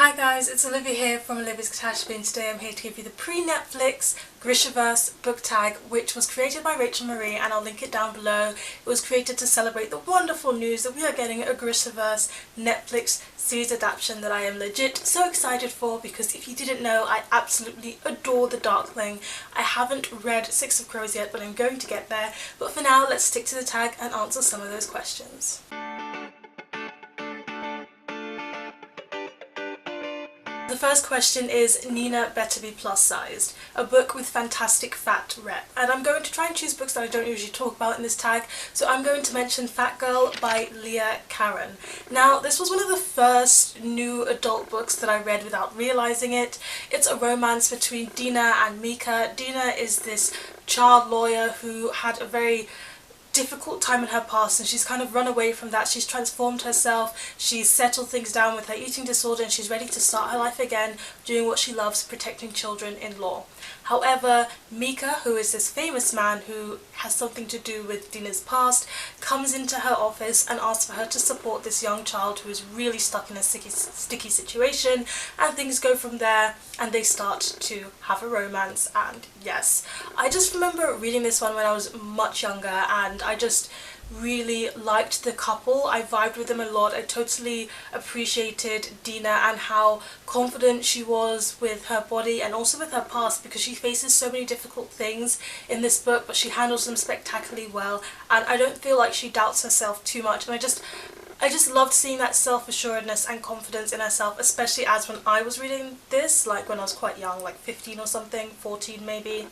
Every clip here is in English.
Hi guys, it's Olivia here from Olivia's Catastrophe, and today I'm here to give you the pre-Netflix Grishaverse book tag, which was created by Rachel Marie, and I'll link it down below. It was created to celebrate the wonderful news that we are getting a Grishaverse Netflix series adaptation that I am legit so excited for, because if you didn't know, I absolutely adore The Darkling. I haven't read Six of Crows yet, but I'm going to get there. But for now, let's stick to the tag and answer some of those questions. The first question is Nina Better Be Plus Sized, a book with fantastic fat rep. And I'm going to try and choose books that I don't usually talk about in this tag, so I'm going to mention Fat Girl by Leah Karen. Now, this was one of the first new adult books that I read without realising it. It's a romance between Dina and Mika. Dina is this child lawyer who had a very difficult time in her past, and she's kind of run away from that. She's transformed herself, she's settled things down with her eating disorder, and she's ready to start her life again doing what she loves, protecting children in law. However, Mika, who is this famous man who has something to do with Dina's past, comes into her office and asks for her to support this young child who is really stuck in a sticky situation, and things go from there and they start to have a romance. And yes, I just remember reading this one when I was much younger, and I just really liked the couple. I vibed with them a lot. I totally appreciated Dina and how confident she was with her body and also with her past, because she faces so many difficult things in this book, but she handles them spectacularly well, and I don't feel like she doubts herself too much. And I just loved seeing that self-assuredness and confidence in herself, especially as when I was reading this, like when I was quite young, like 15 or something, 14 maybe.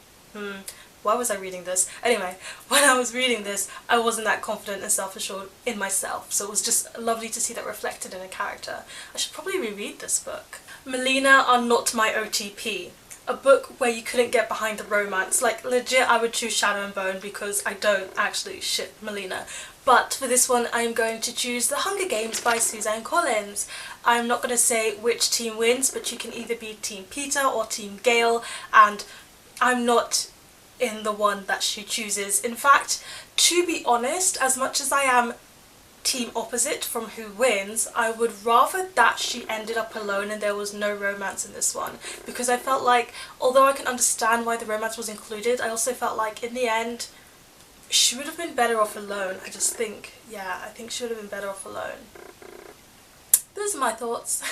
Why was I reading this? Anyway, when I was reading this, I wasn't that confident and self-assured in myself, so it was just lovely to see that reflected in a character. I should probably reread this book. Melina Are Not My OTP. A book where you couldn't get behind the romance. Like, legit, I would choose Shadow and Bone because I don't actually ship Melina. But for this one, I'm going to choose The Hunger Games by Suzanne Collins. I'm not going to say which team wins, but you can either be Team Peter or Team Gale, and I'm not in the one that she chooses. In fact, to be honest, as much as I am team opposite from who wins, I would rather that she ended up alone and there was no romance in this one, because I felt like, although I can understand why the romance was included, I also felt like in the end she would have been better off alone. I think she would have been better off alone. Those are my thoughts.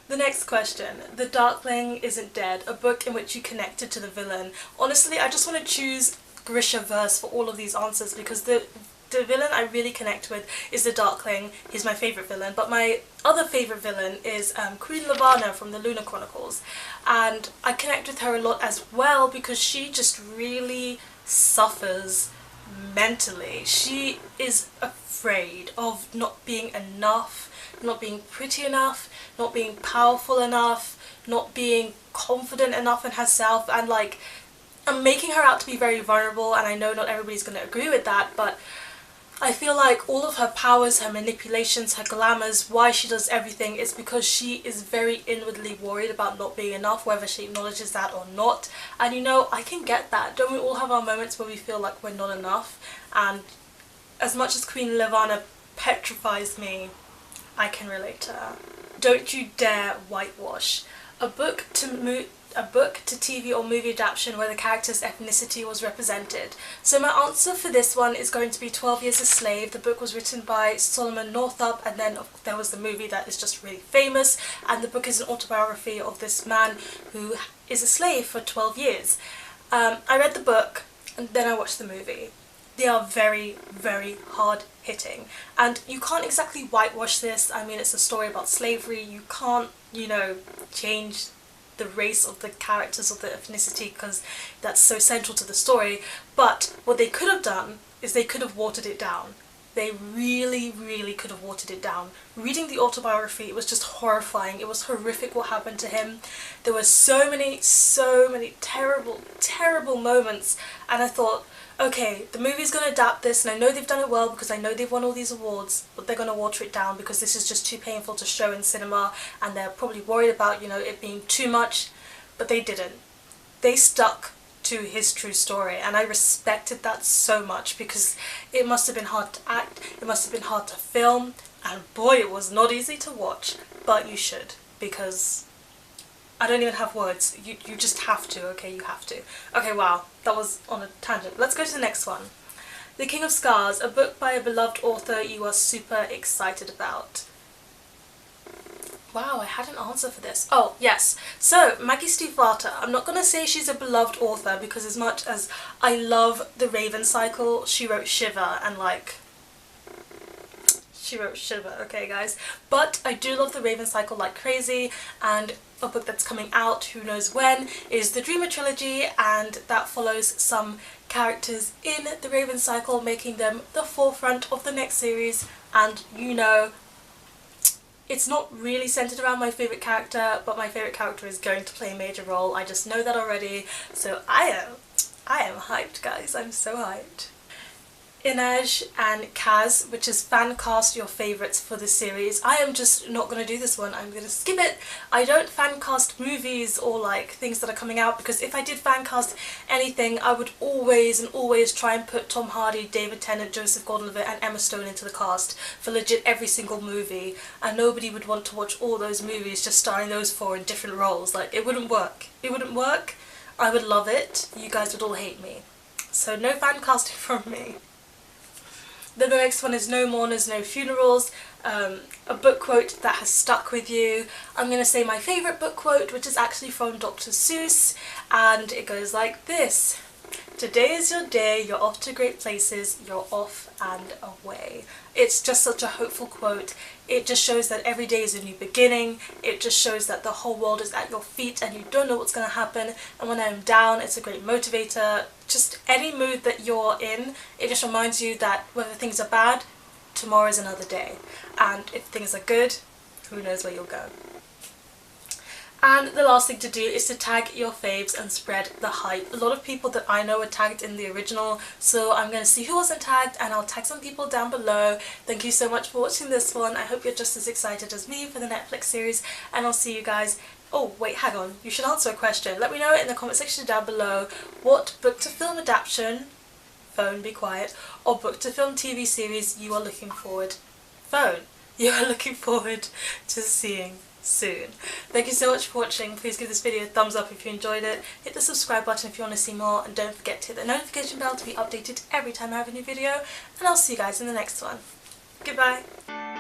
The next question, The Darkling Isn't Dead, a book in which you connected to the villain. Honestly, I just want to choose Grishaverse for all of these answers, because the villain I really connect with is the Darkling. He's my favourite villain, but my other favourite villain is Queen Lavanna from the Lunar Chronicles, and I connect with her a lot as well because she just really suffers mentally. She is afraid of not being enough, not being pretty enough, not being powerful enough, not being confident enough in herself, and like, I'm making her out to be very vulnerable, and I know not everybody's going to agree with that, but I feel like all of her powers, her manipulations, her glamours, why she does everything is because she is very inwardly worried about not being enough, whether she acknowledges that or not. And you know, I can get that. Don't we all have our moments where we feel like we're not enough? And as much as Queen Lavanna petrifies me, I can relate to her. Don't You Dare Whitewash. A book to TV or movie adaptation where the character's ethnicity was represented. So my answer for this one is going to be 12 Years a Slave. The book was written by Solomon Northup, and then there was the movie that is just really famous, and the book is an autobiography of this man who is a slave for 12 years. I read the book and then I watched the movie. They are very, very hard hitting, and you can't exactly whitewash this. I mean, it's a story about slavery. You can't, you know, change the race of the characters or the ethnicity because that's so central to the story. But what they could have done is they could have watered it down. They really, really could have watered it down. Reading the autobiography, it was just horrifying. It was horrific what happened to him. There were so many terrible, terrible moments, and I thought, okay, the movie's going to adapt this, and I know they've done it well because I know they've won all these awards, but they're going to water it down because this is just too painful to show in cinema, and they're probably worried about, you know, it being too much, but they didn't. They stuck to his true story, and I respected that so much because it must have been hard to act, it must have been hard to film, and boy, it was not easy to watch, but you should. because I don't even have words. You just have to, okay? You have to. Okay, wow, that was on a tangent. Let's go to the next one. The King of Scars, a book by a beloved author you are super excited about. Wow, I had an answer for this. Oh, yes. So, Maggie Stiefvater. I'm not going to say she's a beloved author because as much as I love The Raven Cycle, she wrote Shiver and like... She wrote Shiver, okay guys? But I do love The Raven Cycle like crazy, and a book that's coming out, who knows when, is the Dreamer Trilogy, and that follows some characters in The Raven Cycle, making them the forefront of the next series, and you know, it's not really centered around my favourite character, but my favourite character is going to play a major role. I just know that already, so I am hyped, guys. I'm so hyped. Inej and Kaz, which is fan cast your favourites for the series. I am just not going to do this one. I'm going to skip it. I don't fan cast movies or like things that are coming out, because if I did fan cast anything, I would always try and put Tom Hardy, David Tennant, Joseph Gordon-Levitt and Emma Stone into the cast for legit every single movie, and nobody would want to watch all those movies just starring those four in different roles. Like, it wouldn't work. It wouldn't work. I would love it. You guys would all hate me. So no fan casting from me. Then the next one is No Mourners, No Funerals, a book quote that has stuck with you. I'm going to say my favourite book quote, which is actually from Dr. Seuss, and it goes like this. Today is your day, you're off to great places, you're off and away. It's just such a hopeful quote. It just shows that every day is a new beginning. It just shows that the whole world is at your feet and you don't know what's going to happen. And when I'm down, it's a great motivator. Just any mood that you're in, it just reminds you that whether things are bad, tomorrow is another day. And if things are good, who knows where you'll go. And the last thing to do is to tag your faves and spread the hype. A lot of people that I know are tagged in the original, so I'm going to see who wasn't tagged and I'll tag some people down below. Thank you so much for watching this one. I hope you're just as excited as me for the Netflix series, and I'll see you guys. Oh wait, hang on, you should answer a question. Let me know in the comment section down below what book to film adaptation, phone be quiet, or book to film TV series you are looking forward, you are looking forward to seeing soon. Thank you so much for watching. Please give this video a thumbs up if you enjoyed it, hit the subscribe button if you want to see more, and don't forget to hit the notification bell to be updated every time I have a new video, and I'll see you guys in the next one. Goodbye!